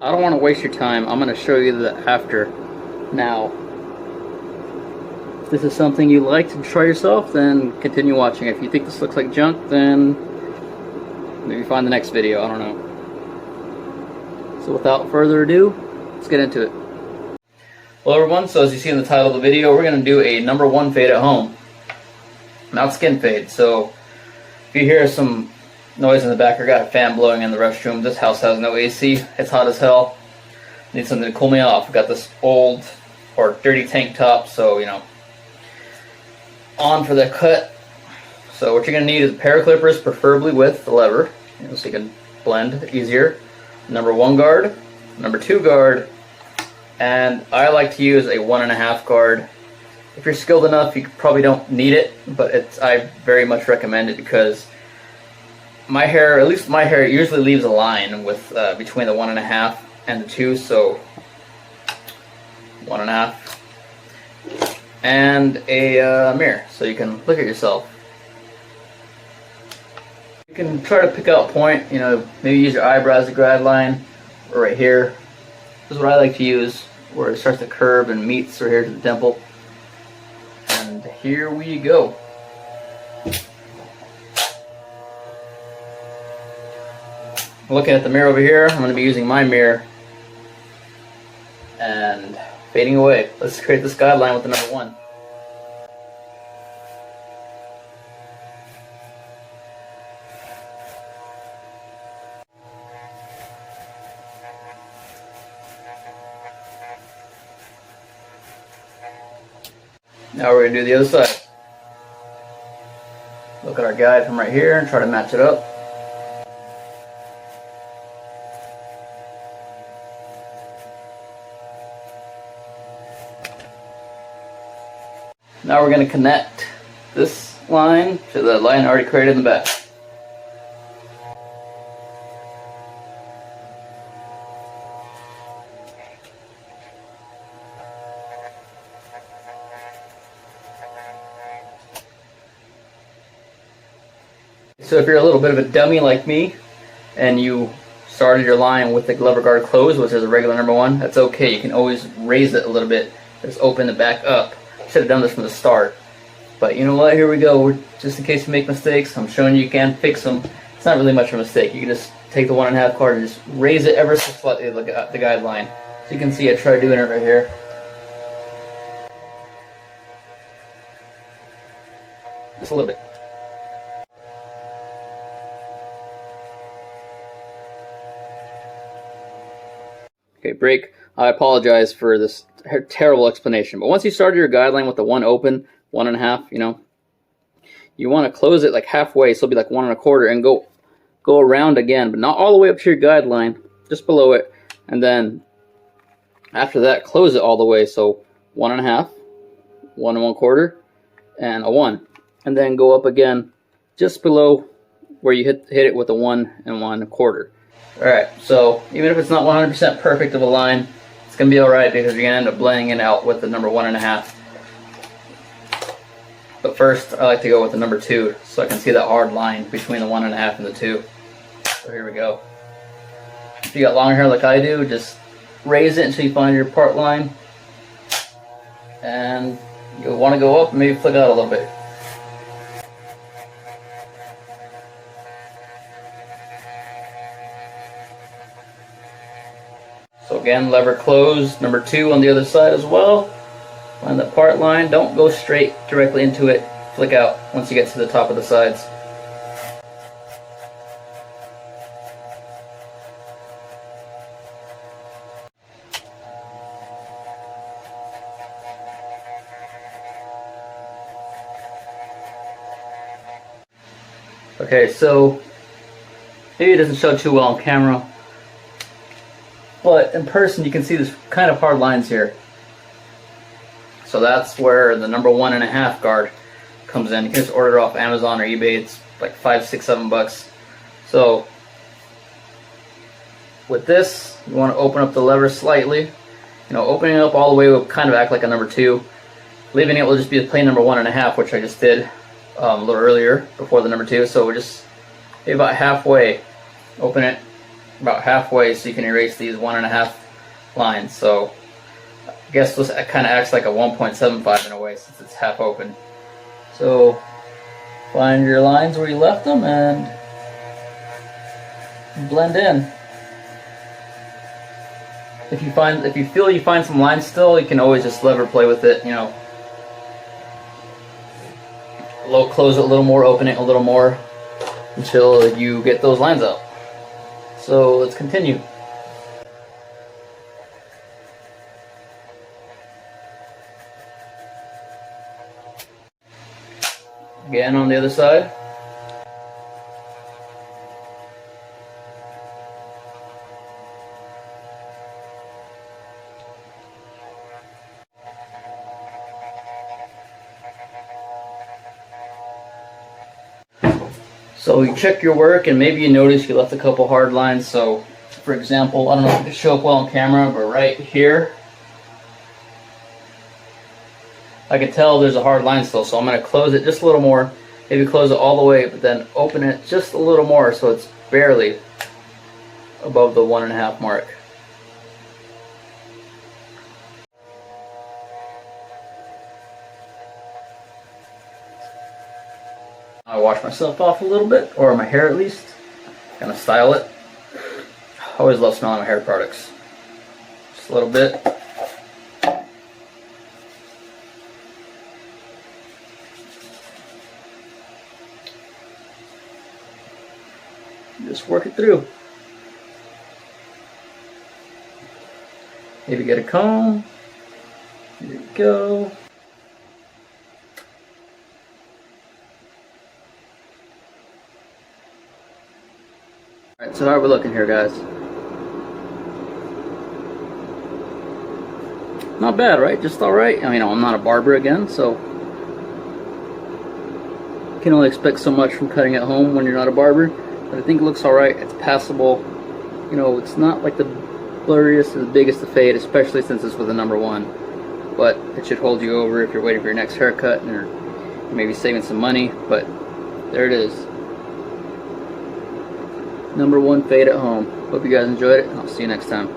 I don't want to waste your time. I'm going to show you the after now. If this is something you like to try yourself, then continue watching. If you think this looks like junk, then maybe find the next video. I don't know. So without further ado, let's get into it. Hello everyone, so as you see in the title of the video, we're going to do a number 1 fade at home. Not skin fade. So if you hear some noise in the back, I got a fan blowing in the restroom. This house has no AC. It's hot as hell. Need something to cool me off. I've got this old or dirty tank top, so you know, on for the cut. So what you're going to need is a pair of clippers, preferably with the lever, so you can blend easier. Number 1 guard, number 2 guard, and I like to use a 1.5 guard. If you're skilled enough, you probably don't need it, but I very much recommend it because my hair, at least my hair, usually leaves a line with between the 1.5 and the 2, so 1.5, and a mirror so you can look at yourself. You can try to pick out a point, you know, maybe use your eyebrows as a guide line, or right here. This is what I like to use, where it starts to curve and meets right here to the dimple. And here we go. Looking at the mirror over here, I'm going to be using my mirror and fading away. Let's create this guideline with the number 1. Now we're going to do the other side. Look at our guide from right here and try to match it up. Now we're going to connect this line to the line already created in the back. So if you're a little bit of a dummy like me and you started your line with the lever guard closed, which is a regular number 1, that's okay. You can always raise it a little bit, just open it back up. Should have done this from the start, but you know what, here we go. Just in case you make mistakes, I'm showing you can fix them. It's not really much of a mistake. You can just take the 1.5 guard and just raise it ever so slightly, look at the guideline. So you can see I tried doing it right here. Just a little bit. Okay, break. I apologize for this terrible explanation, but once you started your guideline with the 1 open, 1.5, you know, you want to close it like halfway, so it'll be like 1.25, and go around again, but not all the way up to your guideline, just below it, and then after that, close it all the way, so 1.5, 1.25, and a 1, and then go up again, just below where you hit it with a 1.25. Alright, so even if it's not 100% perfect of a line, it's going to be alright because you're going to end up blending it out with the number 1.5. But first, I like to go with the number 2 so I can see that hard line between the 1.5 and the 2. So here we go. If you got long hair like I do, just raise it until you find your part line. And you'll want to go up and maybe flick it out a little bit. So again, lever closed, number 2 on the other side as well. Find the part line, don't go straight directly into it, flick out once you get to the top of the sides. Okay, so maybe it doesn't show too well on camera, but in person you can see this kind of hard lines here. So that's where the number 1.5 guard comes in. You can just order it off Amazon or eBay. It's like $5, $6, $7. So with this, you want to open up the lever slightly. You know, opening it up all the way will kind of act like a number 2. Leaving it will just be a plain number 1.5, which I just did a little earlier before the number 2. So we're just maybe about halfway. Open it, about halfway, so you can erase these 1.5 lines. So I guess this kind of acts like a 1.75 in a way, since it's half open. So find your lines where you left them and blend in. If you feel you find some lines still, you can always just lever play with it, you know. Close it a little more, open it a little more until you get those lines out. So let's continue. Again on the other side. So you check your work and maybe you notice you left a couple hard lines. So for example, I don't know if it can show up well on camera, but right here I can tell there's a hard line still, so I'm going to close it just a little more, maybe close it all the way, but then open it just a little more so it's barely above the 1.5 mark. I wash myself off a little bit, or my hair at least, kind of style it. I always love smelling my hair products. Just a little bit. Just work it through. Maybe get a comb. There you go. Alright, so how are we looking here, guys? Not bad, right? Just alright. I mean, I'm not a barber again, so you can only expect so much from cutting at home when you're not a barber. But I think it looks alright. It's passable. You know, it's not like the blurriest or the biggest to fade, especially since it's with a number 1. But it should hold you over if you're waiting for your next haircut and you're maybe saving some money. But there it is. Number 1 fade at home. Hope you guys enjoyed it, and I'll see you next time.